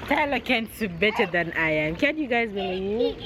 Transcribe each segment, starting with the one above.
Tyler can swim better than I am. Can you guys believe?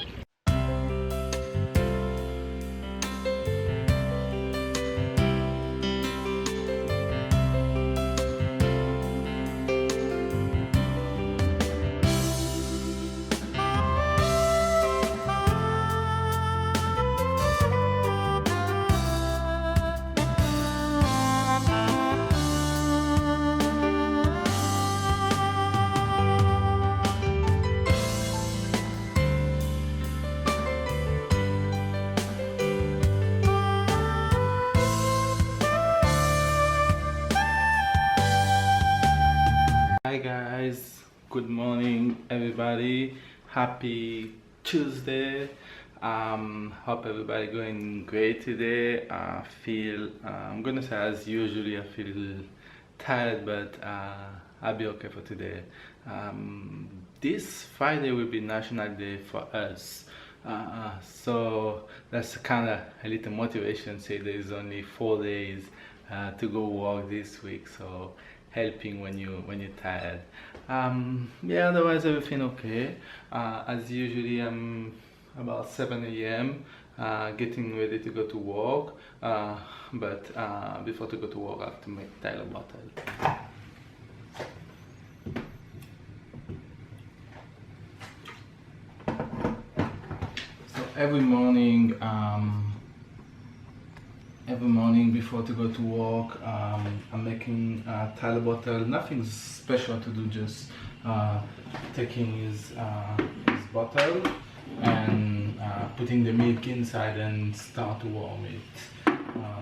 Hi guys, good morning everybody. Happy Tuesday. Hope everybody going great today. I'm gonna say as usually I feel tired, but I'll be okay for today. This Friday will be National Day for us. So that's kind of a little motivation. Say there's only 4 days to go walk this week, so helping when you're tired. Yeah, otherwise everything okay. As usually I'm about 7 a.m. Getting ready to go to work, but before to go to work I have to make Tyler bottle. So every morning before to go to work, I'm making Tyler bottle. Nothing special to do, just taking his bottle and putting the milk inside and start to warm it.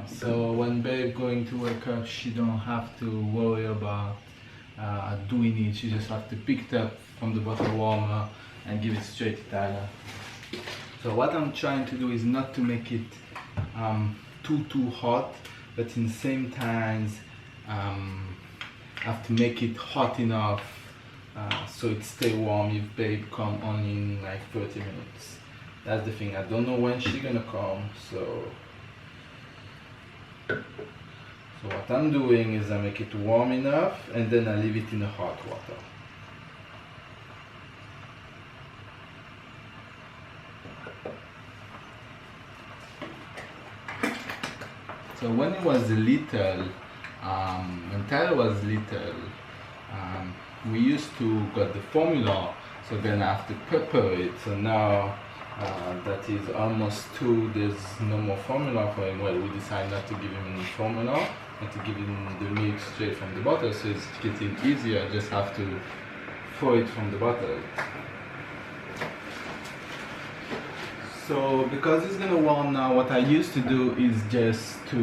So when babe going to wake up, she don't have to worry about doing it. She just have to pick it up from the bottle warmer and give it straight to Tyler. So what I'm trying to do is not to make it too hot, but in the same times have to make it hot enough so it stay warm if babe come only in like 30 minutes. That's the thing. I don't know when she gonna come, so what I'm doing is I make it warm enough and then I leave it in the hot water. So when he was little, when Tyler was little, we used to got the formula, so then I have to prepare it. So now that is almost 2, there's no more formula for him. Well, we decided not to give him any formula and to give him the milk straight from the bottle, so it's getting easier. I just have to throw it from the bottle. So because it's gonna warm now, what I used to do is just to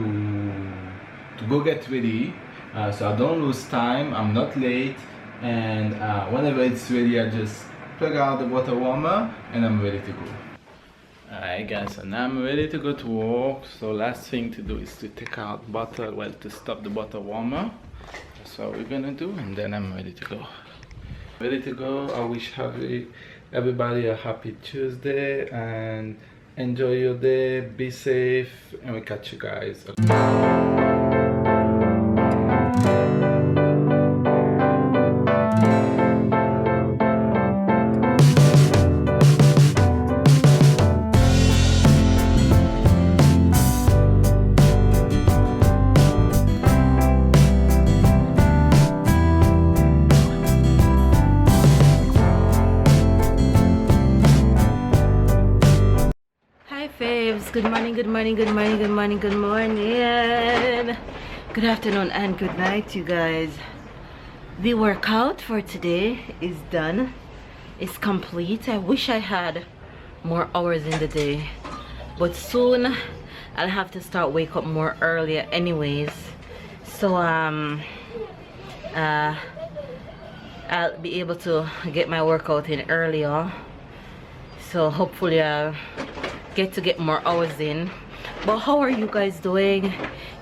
go get ready, so I don't lose time, I'm not late, and whenever it's ready I just plug out the water warmer and I'm ready to go. Alright guys, so now I'm ready to go to work. So last thing to do is to take out bottle, well, to stop the bottle warmer. That's what we're gonna do, and then I'm ready to go. Ready to go. I wish everybody a happy Tuesday and enjoy your day, be safe, and we catch you guys. Good morning, good morning, good morning, good morning, good morning. Good afternoon and good night, you guys. The workout for today is done. It's complete. I wish I had more hours in the day, but soon I'll have to start wake up more earlier anyways. So I'll be able to get my workout in earlier. So hopefully I'll get more hours in. But how are you guys doing?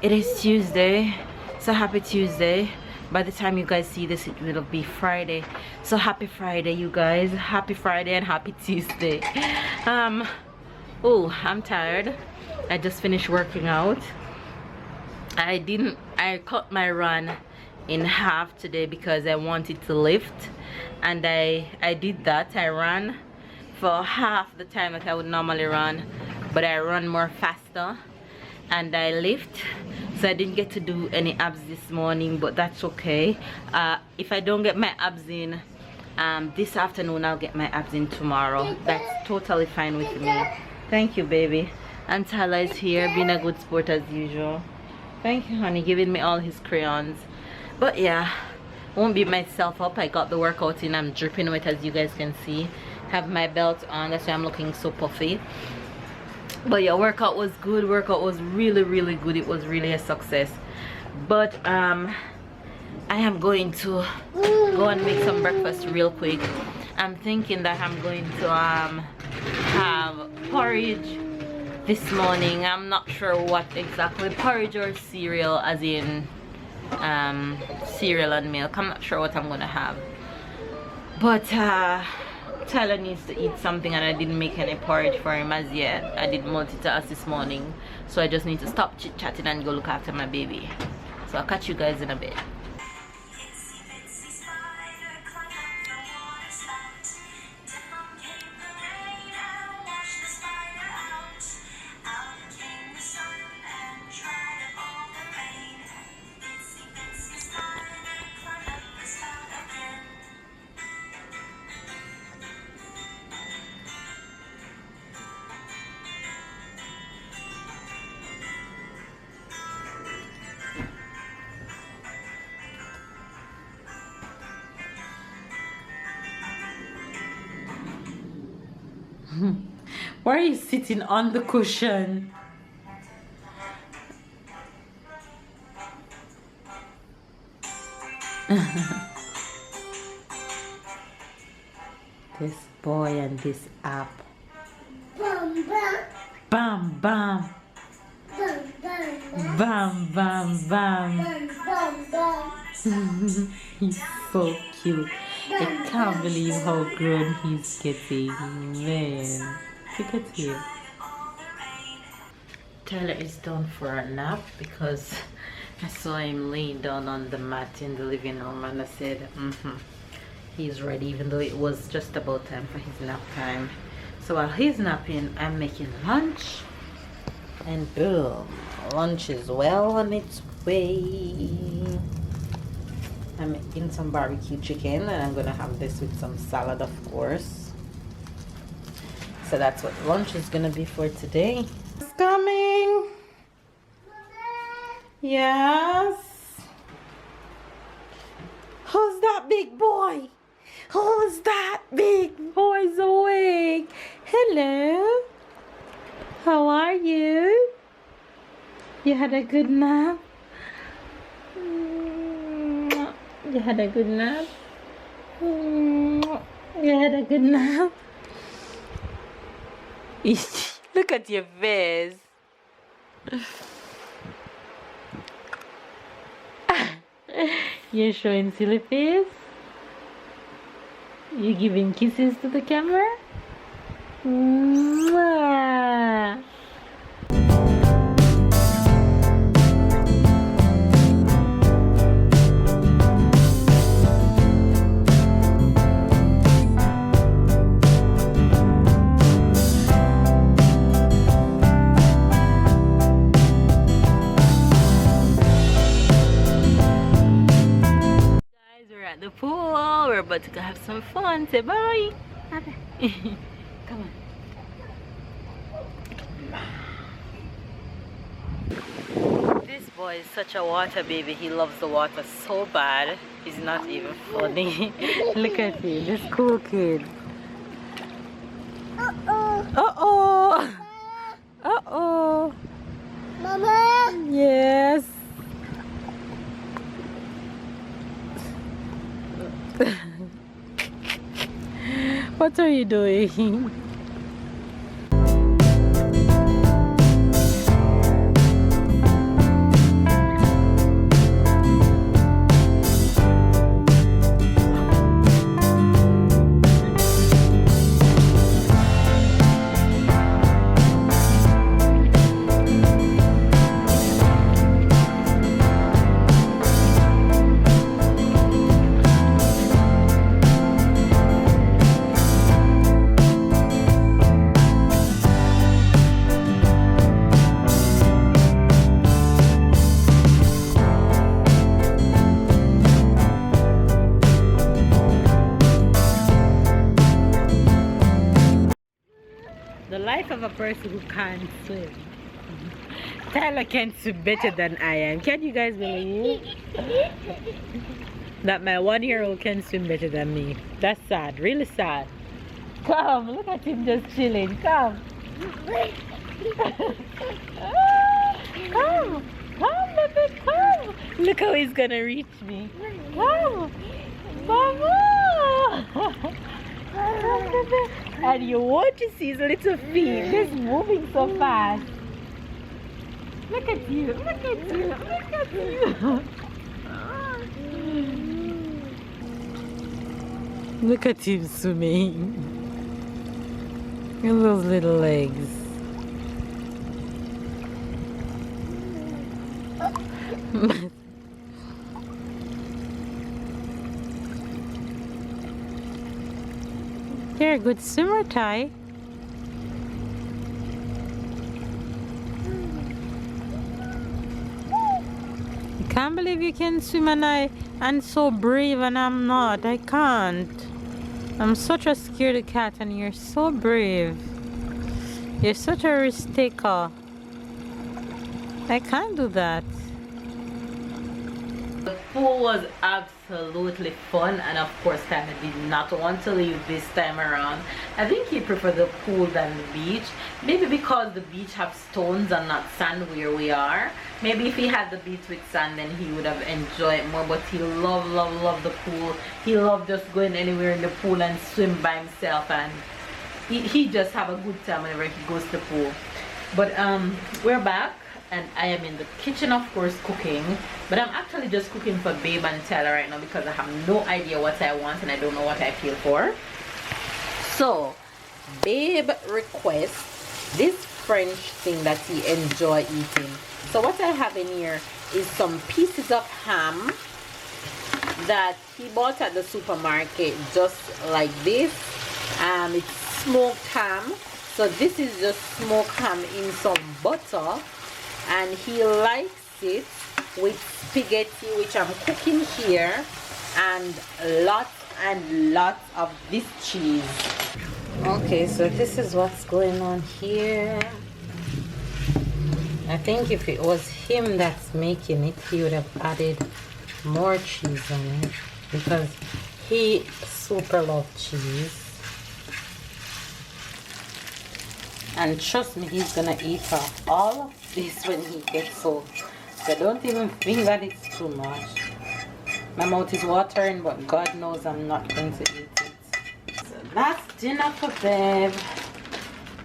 It is Tuesday, so happy Tuesday. By the time you guys see this, it will be Friday. So happy Friday, you guys. Happy Friday and happy Tuesday. Oh, I'm tired. I just finished working out. I cut my run in half today because I wanted to lift, and I did that. I ran for half the time that I would normally run, but I run more faster and I lift, so I didn't get to do any abs this morning, but that's okay. If I don't get my abs in this afternoon, I'll get my abs in tomorrow. That's totally fine with me. Thank you, baby. And Tyler is here being a good sport as usual. Thank you, honey, giving me all his crayons. But yeah, won't beat myself up. I got the workout in. I'm dripping wet, as you guys can see. Have my belt on, that's why I'm looking so puffy. But yeah, workout was good. Workout was really good. It was really a success. But I am going to go and make some breakfast real quick. I'm thinking that I'm going to have porridge this morning. I'm not sure what exactly, porridge or cereal, as in cereal and milk. I'm not sure what I'm gonna have, but Tyler needs to eat something, and I didn't make any porridge for him as yet. I did multitask this morning, so I just need to stop chit-chatting and go look after my baby. So I'll catch you guys in a bit. Why are you sitting on the cushion? This boy and this app. Bam bam. Bam bam. Bam bam bam. He's so cute. I can't believe how grown he's getting, man. Look at him. Tyler is down for a nap because I saw him laying down on the mat in the living room, and I said, he's ready, even though it was just about time for his nap time. So while he's napping, I'm making lunch, and boom, lunch is well on its way. I'm making some barbecue chicken, and I'm gonna have this with some salad, of course. So that's what lunch is gonna be for today. It's coming. Yes. Who's that big boy? Who's that big boy's awake? Hello. How are you? You had a good nap? You had a good nap? You had a good nap? Look at your face. You're showing silly face? You giving kisses to the camera? Mwah. At the pool, we're about to go have some fun. Say bye. Come on. This boy is such a water baby. He loves the water so bad. He's not even funny. Look at him, this cool kid. Uh-oh. Uh-oh. Mama. Yes. What are you doing? life of a person who can't swim. Tyler can swim better than I am. Can you guys believe that my 1-year-old can swim better than me? That's sad, really sad. Come, look at him just chilling. Come. Come, baby, come. Look how he's gonna reach me. Come, Mama. And you want to see his little feet just moving so fast. Look at you, look at you, look at you. Look at him swimming. Look at those little legs. You're a good swimmer, Ty. I can't believe you can swim and so brave and I'm not. I can't. I'm such a scaredy cat and you're so brave. You're such a risk taker. I can't do that. The pool was absolutely fun, and of course Tammy did not want to leave this time around. I think he preferred the pool than the beach. Maybe because the beach have stones and not sand where we are. Maybe if he had the beach with sand then he would have enjoyed it more, but he loved the pool. He loved just going anywhere in the pool and swim by himself, and he just have a good time whenever he goes to the pool. But we're back. And I am in the kitchen, of course, cooking. But I'm actually just cooking for Babe and Tyler right now because I have no idea what I want and I don't know what I feel for. So, Babe requests this French thing that he enjoy eating. So what I have in here is some pieces of ham that he bought at the supermarket, just like this. It's smoked ham. So this is just smoked ham in some butter. And he likes it with spaghetti, which I'm cooking here, and lots of this cheese. Okay, so this is what's going on here. I think if it was him that's making it, he would have added more cheese on it because he super loves cheese. And trust me, he's gonna eat off all of this when he gets home. So don't even think that it's too much. My mouth is watering, but God knows I'm not going to eat it. So that's dinner for Bev.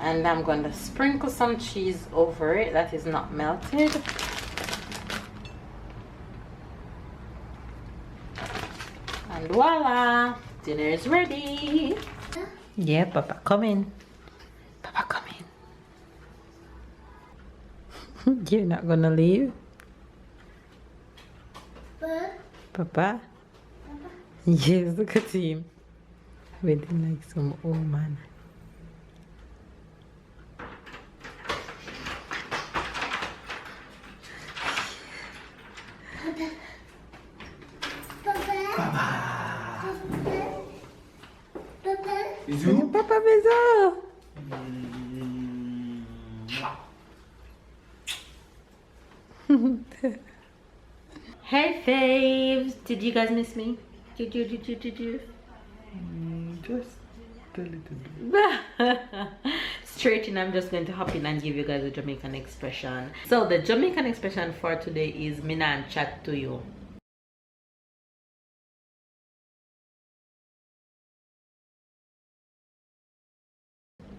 And I'm going to sprinkle some cheese over it that is not melted. And voila! Dinner is ready. Yeah, Papa, come in. Papa, come in. You're not gonna leave? Papa? Yes, look at him. Waiting like some old man. Bisous. Papa, bisous. Hey faves, did you guys miss me? Did you? Just a little bit. Straight in, I'm just going to hop in and give you guys a Jamaican expression. So the Jamaican expression for today is "Me nan chat to you."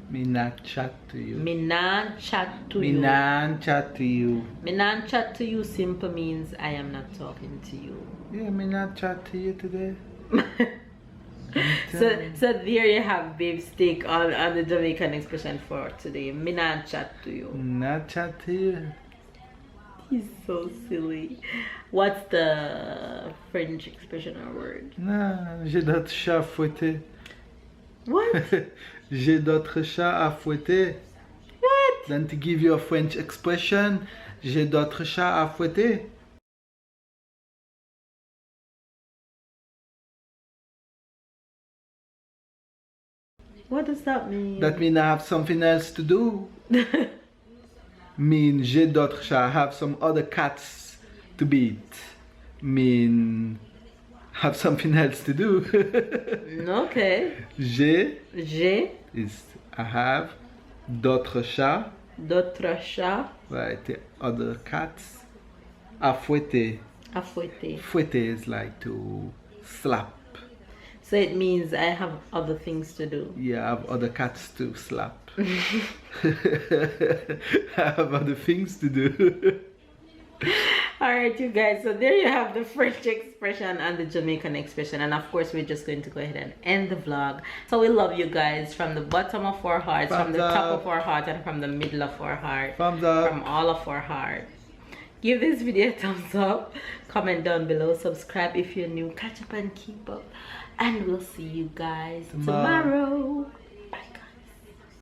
Me not chat to you. Me nan chat to Me you. nan chat to you. Me nan chat to you simple means I am not talking to you. Yeah, me not chat to you today. So there you have Babe's take on the Jamaican expression for today. Me nan chat to you. Not chat to you. He's so silly. What's the French expression or word? Non, j'ai d'autres chats à fouetter. What? J'ai d'autres chats à fouetter. What? Then to give you a French expression, j'ai d'autres chats à fouetter. What does that mean? That means I have something else to do. Mean j'ai d'autres chats. I have some other cats to beat. Mean have something else to do. Okay. J'ai is I have d'autres chats. D'autres chats. Right, other cats. À fouetter. À fouetter. Fouetter is like to slap. So it means I have other things to do. Yeah, I have other cats to slap. I have other things to do. Alright, you guys, so there you have the French expression and the Jamaican expression, and of course we're just going to go ahead and end the vlog. So we love you guys from the bottom of our hearts, from the top of our heart, and from the middle of our heart, Thumbs up. from all of our heart. Give this video a thumbs up, comment down below, subscribe if you're new, catch up and keep up, and we'll see you guys tomorrow.